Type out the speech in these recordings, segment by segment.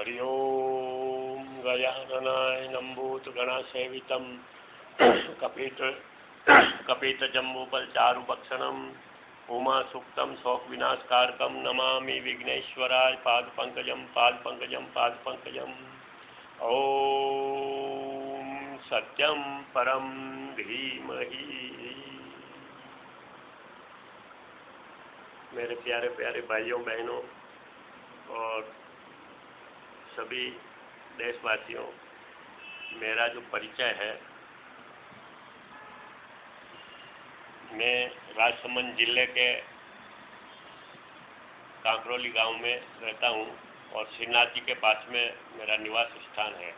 हरि ओम गजाननाय नम्बूतगणसेवितं कपितजम्बूफलचारुभक्षणम् उमासुक्तं शोकविनाशकारकं नमामि विघ्नेश्वराय पादपङ्कजं ओम सत्यं परम धीमहि। मेरे प्यारे प्यारे भाइयों बहनों और सभी देशवासियों, मेरा जो परिचय है, मैं राजसमंद जिले के कांकरोली गांव में रहता हूं और श्रीनाथ जी के पास में मेरा निवास स्थान है।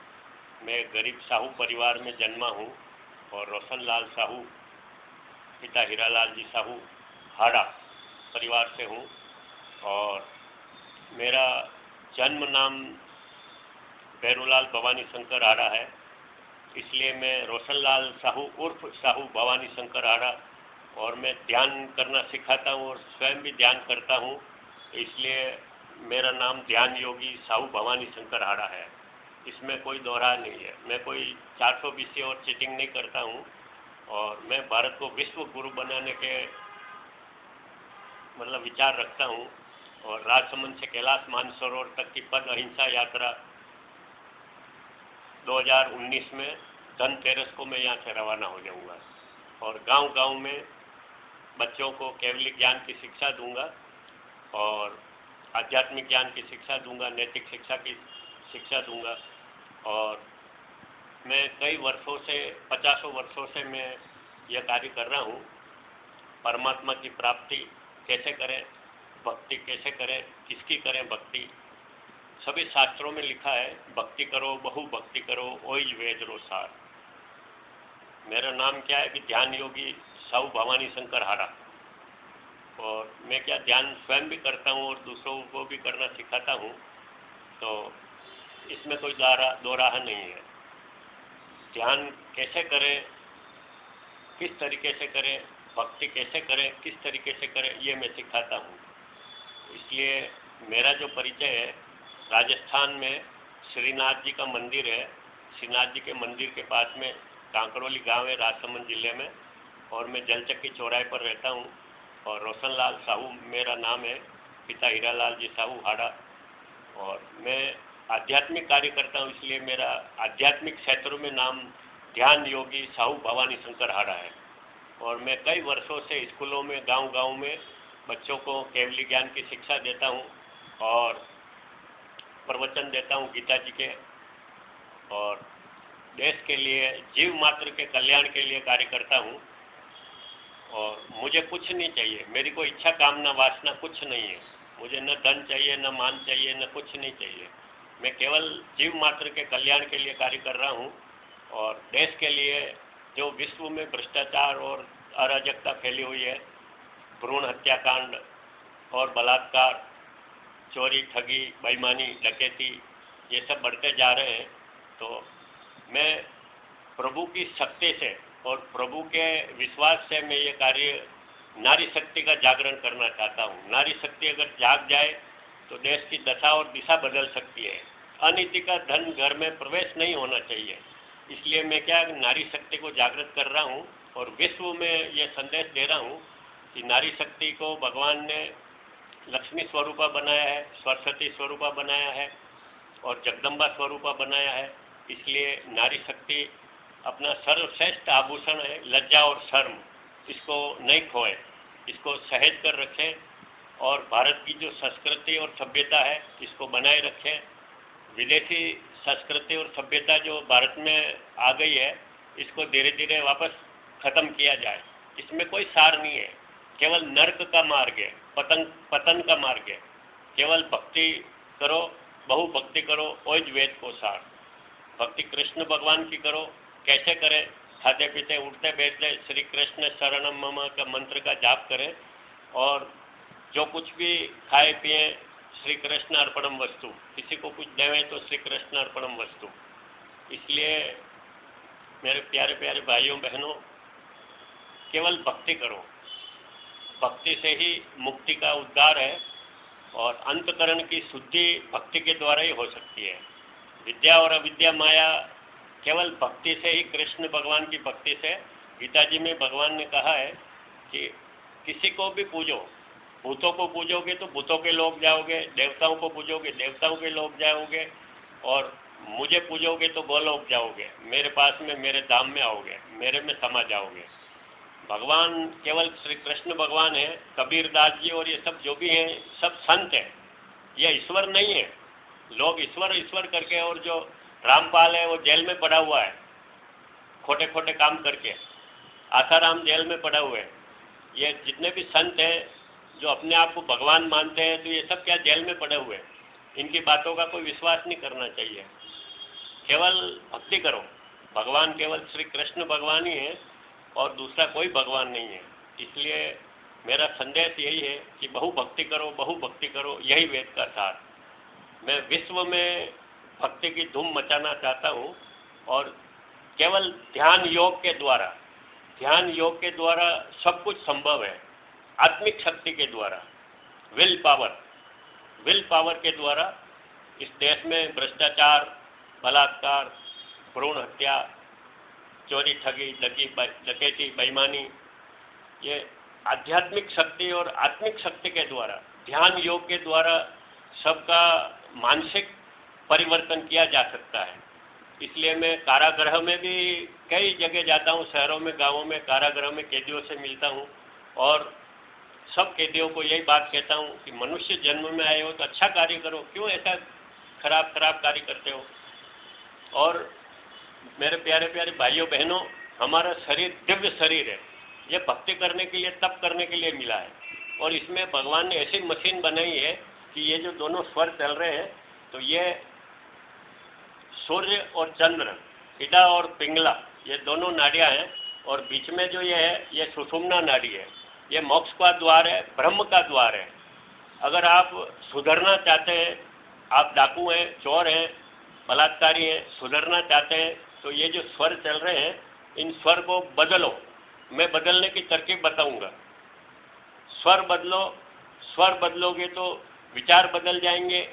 मैं गरीब साहू परिवार में जन्मा हूं और रोशनलाल साहू पिता हीरालाल जी साहू हाड़ा परिवार से हूं और मेरा जन्म नाम भैरूलाल भवानी शंकर हाड़ा है, इसलिए मैं रोशनलाल साहू उर्फ साहू भवानी शंकर हाड़ा और मैं ध्यान करना सिखाता हूँ और स्वयं भी ध्यान करता हूँ, इसलिए मेरा नाम ध्यान योगी साहू भवानी शंकर हाड़ा है। इसमें कोई दोहरा नहीं है। मैं कोई 420 और चीटिंग नहीं करता हूँ और मैं भारत को विश्व गुरु बनाने के विचार रखता हूँ और राजसमंद से कैलाश मानसरोवर तक की पद अहिंसा यात्रा 2019 में धनतेरस को मैं यहाँ से रवाना हो जाऊँगा और गांव-गांव में बच्चों को केवली ज्ञान की शिक्षा दूंगा और आध्यात्मिक ज्ञान की शिक्षा दूंगा, नैतिक शिक्षा की शिक्षा दूंगा। और मैं कई वर्षों से 50 वर्षों से मैं यह कार्य कर रहा हूँ। परमात्मा की प्राप्ति कैसे करें, भक्ति कैसे करें, किसकी करें भक्ति, सभी शास्त्रों में लिखा है, भक्ति करो बहु भक्ति करो ओई वेद रो सार। मेरा नाम क्या है कि ध्यान योगी साहू भवानी शंकर हाड़ा और मैं क्या ध्यान स्वयं भी करता हूँ और दूसरों को भी करना सिखाता हूँ, तो इसमें कोई दो राह नहीं है। ध्यान कैसे करें, किस तरीके से करें, भक्ति कैसे करें, किस तरीके से करें, ये मैं सिखाता हूँ। इसलिए मेरा जो परिचय है, राजस्थान में श्रीनाथ जी का मंदिर है। श्रीनाथ जी के मंदिर के पास में कांकरोली गांव है राजसमंद जिले में और मैं जलचक्की चौराहे पर रहता हूँ और रोशनलाल साहू मेरा नाम है, पिता हीरालाल जी साहू हाड़ा और मैं आध्यात्मिक कार्य करता हूँ, इसलिए मेरा आध्यात्मिक क्षेत्रों में नाम ध्यान योगी साहू भवानी शंकर हाड़ा है। और मैं कई वर्षों से स्कूलों में गांव-गांव में बच्चों को केवली ज्ञान की शिक्षा देता हूँ और प्रवचन देता हूँ गीता जी के और देश के लिए जीव मात्र के कल्याण के लिए कार्य करता हूँ। और मुझे कुछ नहीं चाहिए, मेरी कोई इच्छा कामना वासना कुछ नहीं है। मुझे न धन चाहिए, न मान चाहिए, न कुछ नहीं चाहिए। मैं केवल जीव मात्र के कल्याण के लिए कार्य कर रहा हूँ और देश के लिए जो विश्व में भ्रष्टाचार और अराजकता फैली हुई है, भ्रूण हत्याकांड और बलात्कार, चोरी, ठगी, बेईमानी, डकैती, ये सब बढ़ते जा रहे हैं, तो मैं प्रभु की शक्ति से और प्रभु के विश्वास से मैं ये कार्य नारी शक्ति का जागरण करना चाहता हूँ। नारी शक्ति अगर जाग जाए तो देश की दशा और दिशा बदल सकती है। अनीति का धन घर में प्रवेश नहीं होना चाहिए। इसलिए मैं क्या नारी शक्ति को जागृत कर रहा हूँ और विश्व में ये संदेश दे रहा हूँ कि नारी शक्ति को भगवान ने लक्ष्मी स्वरूपा बनाया है, सरस्वती स्वरूपा बनाया है और जगदम्बा स्वरूपा बनाया है। इसलिए नारी शक्ति अपना सर्वश्रेष्ठ आभूषण है, लज्जा और शर्म, इसको नहीं खोए, इसको सहेज कर रखें और भारत की जो संस्कृति और सभ्यता है इसको बनाए रखें। विदेशी संस्कृति और सभ्यता जो भारत में आ गई है, इसको धीरे धीरे वापस ख़त्म किया जाए। इसमें कोई सार नहीं है, केवल नर्क का मार्ग है, पतन का मार्ग है। केवल भक्ति करो, बहु भक्ति करो, ओज वेद को सार। भक्ति कृष्ण भगवान की करो। कैसे करें? खाते पीते उठते बैठते श्री कृष्ण शरणम मम का मंत्र का जाप करें और जो कुछ भी खाए पिए श्री कृष्ण अर्पणम वस्तु, किसी को कुछ देवें तो श्री कृष्ण अर्पणम वस्तु। इसलिए मेरे प्यारे प्यारे भाइयों बहनों, केवल भक्ति करो। भक्ति से ही मुक्ति का उद्धार है और अंतकरण की शुद्धि भक्ति के द्वारा ही हो सकती है। विद्या और अविद्या माया केवल भक्ति से ही, कृष्ण भगवान की भक्ति से। गीता जी में भगवान ने कहा है कि किसी को भी पूजो, भूतों को पूजोगे तो भूतों के लोग जाओगे, देवताओं को पूजोगे देवताओं के लोग जाओगे, और मुझे पूजोगे तो वो लोग जाओगे, मेरे पास में, मेरे धाम में आओगे, मेरे में समा जाओगे। भगवान केवल श्री कृष्ण भगवान है, कबीर दास जी और ये सब जो भी हैं सब संत हैं, ये ईश्वर नहीं है। लोग ईश्वर ईश्वर करके, और जो रामपाल है वो जेल में पड़ा हुआ है खोटे खोटे काम करके, आसाराम जेल में पड़ा हुआ है। ये जितने भी संत हैं जो अपने आप को भगवान मानते हैं, तो ये सब क्या जेल में पड़े हुए हैं। इनकी बातों का कोई विश्वास नहीं करना चाहिए। केवल भक्ति करो, भगवान केवल श्री कृष्ण भगवान ही है और दूसरा कोई भगवान नहीं है। इसलिए मेरा संदेश यही है कि बहु भक्ति करो, बहु भक्ति करो, यही वेद का सार। मैं विश्व में भक्ति की धूम मचाना चाहता हूँ, और केवल ध्यान योग के द्वारा, ध्यान योग के द्वारा सब कुछ संभव है। आत्मिक शक्ति के द्वारा, विल पावर के द्वारा इस देश में भ्रष्टाचार, बलात्कार, भ्रूण हत्या, चोरी, ठगी, डकैती, बेईमानी, ये आध्यात्मिक शक्ति और आत्मिक शक्ति के द्वारा, ध्यान योग के द्वारा सबका मानसिक परिवर्तन किया जा सकता है। इसलिए मैं कारागृह में भी कई जगह जाता हूँ, शहरों में, गांवों में, कारागृह में कैदियों से मिलता हूँ, और सब कैदियों को यही बात कहता हूँ कि मनुष्य जन्म में आए हो तो अच्छा कार्य करो, क्यों ऐसा खराब कार्य करते हो। और मेरे प्यारे प्यारे भाइयों बहनों, हमारा शरीर दिव्य शरीर है, ये भक्ति करने के लिए, तप करने के लिए मिला है। और इसमें भगवान ने ऐसी मशीन बनाई है कि ये जो दोनों स्वर चल रहे हैं, तो ये सूर्य और चंद्र, इडा और पिंगला, ये दोनों नाड़ियाँ हैं, और बीच में जो ये है, ये सुषुम्ना नाड़ी है। ये मोक्ष का द्वार है, ब्रह्म का द्वार है। अगर आप सुधरना चाहते हैं, आप डाकू हैं, चोर हैं, बलात्कारी हैं, सुधरना चाहते हैं, तो ये जो स्वर चल रहे हैं, इन स्वर को बदलो। मैं बदलने की तरकीब बताऊंगा। स्वर बदलो, स्वर बदलोगे तो विचार बदल जाएंगे,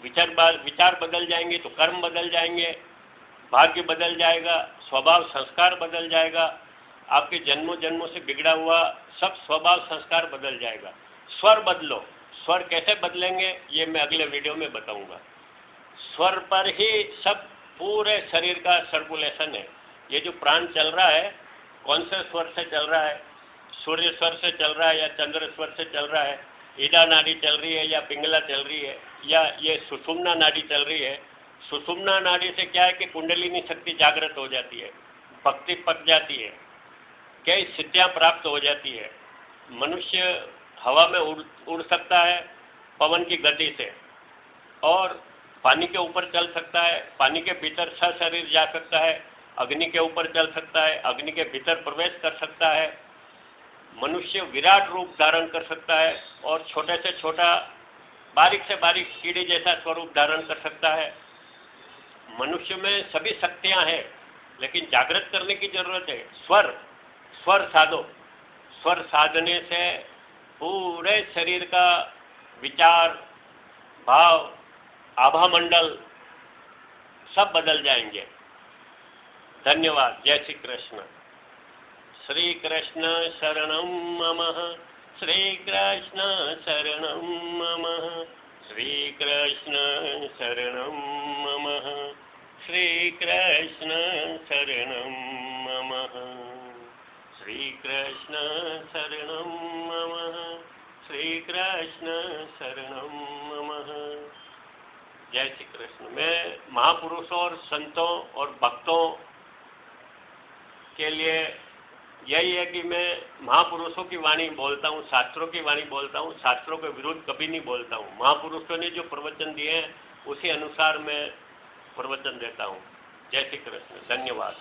विचार बदल जाएंगे तो कर्म बदल जाएंगे, भाग्य बदल जाएगा, स्वभाव संस्कार बदल जाएगा, आपके जन्मों जन्मों से बिगड़ा हुआ सब स्वभाव संस्कार बदल जाएगा। स्वर बदलो। स्वर कैसे बदलेंगे ये मैं अगले वीडियो में बताऊंगा। स्वर पर ही सब पूरे शरीर का सर्कुलेशन है। ये जो प्राण चल रहा है, कौन से स्वर से चल रहा है? सूर्य स्वर से चल रहा है या चंद्र स्वर से चल रहा है? ईडा नाड़ी चल रही है या पिंगला चल रही है, या ये सुषुम्ना नाड़ी चल रही है? सुषुम्ना नाड़ी से क्या है कि कुंडलिनी शक्ति जागृत हो जाती है, भक्ति पक जाती है, कई सिद्धियाँ प्राप्त हो जाती है। मनुष्य हवा में उड़ सकता है पवन की गति से, और पानी के ऊपर चल सकता है, पानी के भीतर सशरीर जा सकता है, अग्नि के ऊपर चल सकता है, अग्नि के भीतर प्रवेश कर सकता है। मनुष्य विराट रूप धारण कर सकता है, और छोटे से छोटा, बारीक से बारीक कीड़े जैसा स्वरूप धारण कर सकता है। मनुष्य में सभी शक्तियां हैं, लेकिन जागृत करने की जरूरत है। स्वर साधो। स्वर साधने से पूरे शरीर का विचार, भाव, आभा मंडल सब बदल जाएंगे। धन्यवाद। जय श्री कृष्ण। श्री कृष्ण शरणं मम, श्री कृष्ण शरणं मम, श्री कृष्ण शरणं मम, श्री कृष्ण शरणं मम, श्री कृष्ण शरणं मम, श्री कृष्ण शरणं मम। जय श्री कृष्ण। मैं महापुरुषों और संतों और भक्तों के लिए यही है कि मैं महापुरुषों की वाणी बोलता हूँ, शास्त्रों की वाणी बोलता हूँ, शास्त्रों के विरुद्ध कभी नहीं बोलता हूँ। महापुरुषों ने जो प्रवचन दिए हैं उसी अनुसार मैं प्रवचन देता हूँ। जय श्री कृष्ण। धन्यवाद।